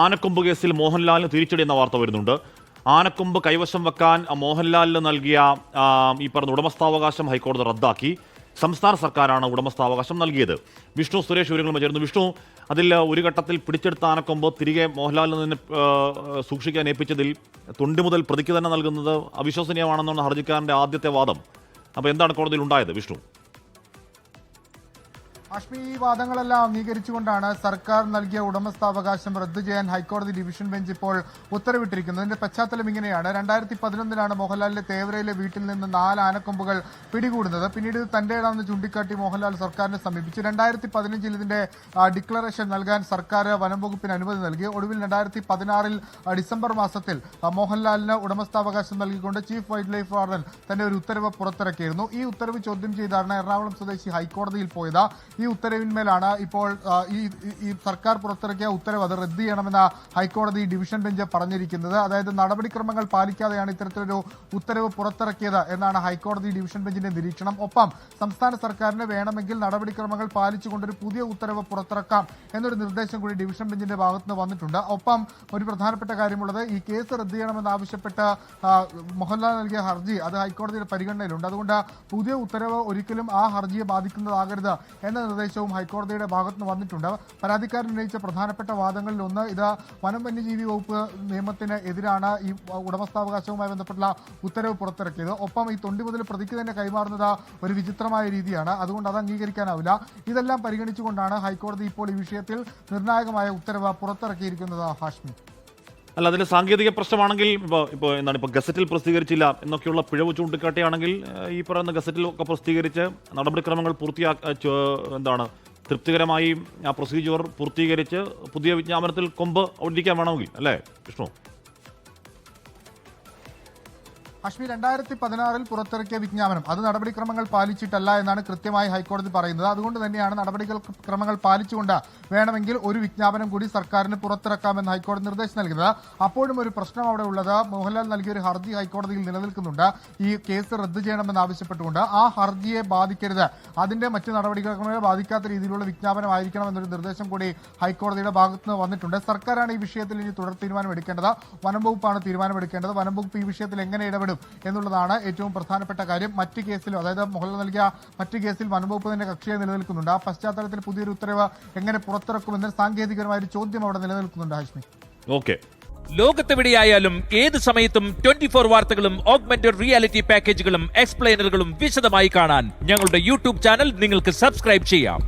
ആനക്കൊമ്പ് കേസിൽ മോഹൻലാലിന് തിരിച്ചടി എന്ന വാർത്ത വരുന്നുണ്ട്. ആനക്കൊമ്പ് കൈവശം വെക്കാൻ മോഹൻലാലിന് നൽകിയ ഈ പറഞ്ഞ ഉടമസ്ഥാവകാശം ഹൈക്കോടതി റദ്ദാക്കി. സംസ്ഥാന സർക്കാരാണ് ഉടമസ്ഥാവകാശം നൽകിയത്. വിഷ്ണു സുരേഷ് വിവരങ്ങളുമായി ചേർന്നു. വിഷ്ണു, അതിൽ ഒരു ഘട്ടത്തിൽ പിടിച്ചെടുത്ത ആനക്കൊമ്പ് തിരികെ മോഹൻലാലിൽ നിന്ന് സൂക്ഷിക്കാൻ ഏൽപ്പിച്ചതിൽ തൊണ്ടി മുതൽ പ്രതിക്ക് തന്നെ നൽകുന്നത് അവിശ്വസനീയമാണെന്നാണ് ഹർജിക്കാരന്റെ ആദ്യത്തെ വാദം. അപ്പോൾ എന്താണ് കോടതിയിൽ ഉണ്ടായത് വിഷ്ണു? ഹാഷ്മി, ഈ വാദങ്ങളെല്ലാം അംഗീകരിച്ചുകൊണ്ടാണ് സർക്കാർ നൽകിയ ഉടമസ്ഥാവകാശം റദ്ദു ചെയ്യാൻ ഹൈക്കോടതി ഡിവിഷൻ ബെഞ്ച് ഇപ്പോൾ ഉത്തരവിട്ടിരിക്കുന്നത്. ഇതിന്റെ പശ്ചാത്തലം ഇങ്ങനെയാണ്. 2011 മോഹൻലാലിന്റെ തേവരയിലെ വീട്ടിൽ നിന്ന് 4 ആനക്കൊമ്പുകൾ പിടികൂടുന്നത്. പിന്നീട് ഇത് തന്റേതാണെന്ന് ചൂണ്ടിക്കാട്ടി മോഹൻലാൽ സർക്കാരിനെ സമീപിച്ചു. 2015 ഇതിന്റെ ഡിക്ലറേഷൻ നൽകാൻ സർക്കാർ വനം വകുപ്പിന് അനുമതി നൽകി. ഒടുവിൽ 2016 ഡിസംബർ മാസത്തിൽ മോഹൻലാലിന് ഉടമസ്ഥാവകാശം നൽകിക്കൊണ്ട് ചീഫ് വൈൽഡ് ലൈഫ് വാർഡൻ തന്നെ ഒരു ഉത്തരവ് പുറത്തിറക്കിയിരുന്നു. ഈ ഉത്തരവ് ചോദ്യം ചെയ്താണ് എറണാകുളം സ്വദേശി ഹൈക്കോടതിയിൽ പോയത്. ഈ ഉത്തരവിന്മേലാണ് ഇപ്പോൾ ഈ സർക്കാർ പുറത്തിറക്കിയ ഉത്തരവ് അത് റദ്ദ് ചെയ്യണമെന്ന ഹൈക്കോടതി ഡിവിഷൻ ബെഞ്ച് പറഞ്ഞിരിക്കുന്നത്. അതായത് നടപടിക്രമങ്ങൾ പാലിക്കാതെയാണ് ഇത്തരത്തിലൊരു ഉത്തരവ് പുറത്തിറക്കിയത് എന്നാണ് ഹൈക്കോടതി ഡിവിഷൻ ബെഞ്ചിന്റെ നിരീക്ഷണം. ഒപ്പം സംസ്ഥാന സർക്കാരിന് വേണമെങ്കിൽ നടപടിക്രമങ്ങൾ പാലിച്ചുകൊണ്ടൊരു പുതിയ ഉത്തരവ് പുറത്തിറക്കാം എന്നൊരു നിർദ്ദേശം കൂടി ഡിവിഷൻ ബെഞ്ചിന്റെ ഭാഗത്തുനിന്ന് വന്നിട്ടുണ്ട്. ഒപ്പം ഒരു പ്രധാനപ്പെട്ട കാര്യമുള്ളത്, ഈ കേസ് റദ്ദ് ചെയ്യണമെന്നാവശ്യപ്പെട്ട് മോഹൻലാൽ നൽകിയ ഹർജി അത് ഹൈക്കോടതിയുടെ പരിഗണനയിലുണ്ട്. അതുകൊണ്ട് പുതിയ ഉത്തരവ് ഒരിക്കലും ആ ഹർജിയെ ബാധിക്കുന്നതാകരുത് എന്ന നിർദ്ദേശവും ഹൈക്കോടതിയുടെ ഭാഗത്തുനിന്ന് വന്നിട്ടുണ്ട്. പരാതിക്കാരൻ ഉന്നയിച്ച പ്രധാനപ്പെട്ട വാദങ്ങളിൽ ഒന്ന്, ഇത് വനം വന്യജീവി വകുപ്പ് നിയമത്തിന് എതിരാണ് ഈ ഉടമസ്ഥാവകാശവുമായി ബന്ധപ്പെട്ടുള്ള ഉത്തരവ് പുറത്തിറക്കിയത്. ഒപ്പം ഈ തൊണ്ടി മുതൽ പ്രതിക്ക് തന്നെ കൈമാറുന്നത് ഒരു വിചിത്രമായ രീതിയാണ്. അതുകൊണ്ട് അത് അംഗീകരിക്കാനാവില്ല. ഇതെല്ലാം പരിഗണിച്ചുകൊണ്ടാണ് ഹൈക്കോടതി ഇപ്പോൾ ഈ വിഷയത്തിൽ നിർണായകമായ ഉത്തരവ് പുറത്തിറക്കിയിരിക്കുന്നത്. ഹാഷ്മി, അല്ല, അതിൽ സാങ്കേതിക പ്രശ്നമാണെങ്കിൽ ഇപ്പോൾ ഗസറ്റിൽ പ്രസിദ്ധീകരിച്ചില്ല എന്നൊക്കെയുള്ള പിഴവ് ചൂണ്ടിക്കാട്ടിയാണെങ്കിൽ ഈ പറയുന്ന ഗസറ്റിൽ ഒക്കെ പ്രസിദ്ധീകരിച്ച് നടപടിക്രമങ്ങൾ തൃപ്തികരമായി ആ പ്രൊസീജിയർ പൂർത്തീകരിച്ച് പുതിയ വിജ്ഞാപനത്തിൽ കൊമ്പ് ഒഴിക്കാൻ വേണമെങ്കിൽ, അല്ലേ വിഷ്ണു? ഹാഷ്മി, 2016 പുറത്തിറക്കിയ വിജ്ഞാപനം അത് നടപടിക്രമങ്ങൾ പാലിച്ചിട്ടല്ല എന്നാണ് കൃത്യമായി ഹൈക്കോടതി പറയുന്നത്. അതുകൊണ്ട് തന്നെയാണ് നടപടിക്രമങ്ങൾ പാലിച്ചുകൊണ്ട് വേണമെങ്കിൽ ഒരു വിജ്ഞാപനം കൂടി സർക്കാരിന് പുറത്തിറക്കാമെന്ന് ഹൈക്കോടതി നിർദ്ദേശം നൽകുന്നത്. അപ്പോഴും ഒരു പ്രശ്നം അവിടെ ഉള്ളത്, മോഹൻലാൽ നൽകിയ ഒരു ഹർജി ഹൈക്കോടതിയിൽ നിലനിൽക്കുന്നുണ്ട് ഈ കേസ് റദ്ദു ചെയ്യണമെന്ന് ആവശ്യപ്പെട്ടുകൊണ്ട്. ആ ഹർജിയെ ബാധിക്കരുത്, അതിന്റെ മറ്റ് നടപടിക്രമങ്ങളെ ബാധിക്കാത്ത രീതിയിലുള്ള വിജ്ഞാപനമായിരിക്കണം എന്നൊരു നിർദ്ദേശം കൂടി ഹൈക്കോടതിയുടെ ഭാഗത്തുനിന്ന് വന്നിട്ടുണ്ട്. സർക്കാരാണ് ഈ വിഷയത്തിൽ ഇനി തുടർ തീരുമാനമെടുക്കേണ്ടത്. വനം വകുപ്പാണ് തീരുമാനമെടുക്കേണ്ടത്. വനം വകുപ്പ് ഈ വിഷയത്തിൽ എങ്ങനെ ഇടപെടും എന്നുള്ളതാണ് ഏറ്റവും പ്രധാനപ്പെട്ട കാര്യം. മറ്റ് കേസിലും, അതായത് മോഹൻലാൽ നൽകിയ മറ്റ് കേസിൽ വനംവകുപ്പ് തന്നെ കക്ഷിയെ നിലനിൽക്കുന്നുണ്ട്. ആ പശ്ചാത്തലത്തിൽ പുതിയൊരു ഉത്തരവ് എങ്ങനെ പുറത്തിറക്കുമെന്ന് സാങ്കേതികമായ ഒരു ചോദ്യം അവിടെ നിലനിൽക്കുന്നുണ്ട്. ഹാഷ്മി, ഓക്കെ. ലോകത്തെവിടെയായാലും ഏത് സമയത്തും 24 വാർത്തകളും ഓഗ്മെന്റഡ് റിയാലിറ്റി പാക്കേജുകളും എക്സ്പ്ലെയിനറുകളും വിശദമായി കാണാൻ ഞങ്ങളുടെ യൂട്യൂബ് ചാനൽ നിങ്ങൾക്ക് സബ്സ്ക്രൈബ് ചെയ്യാം.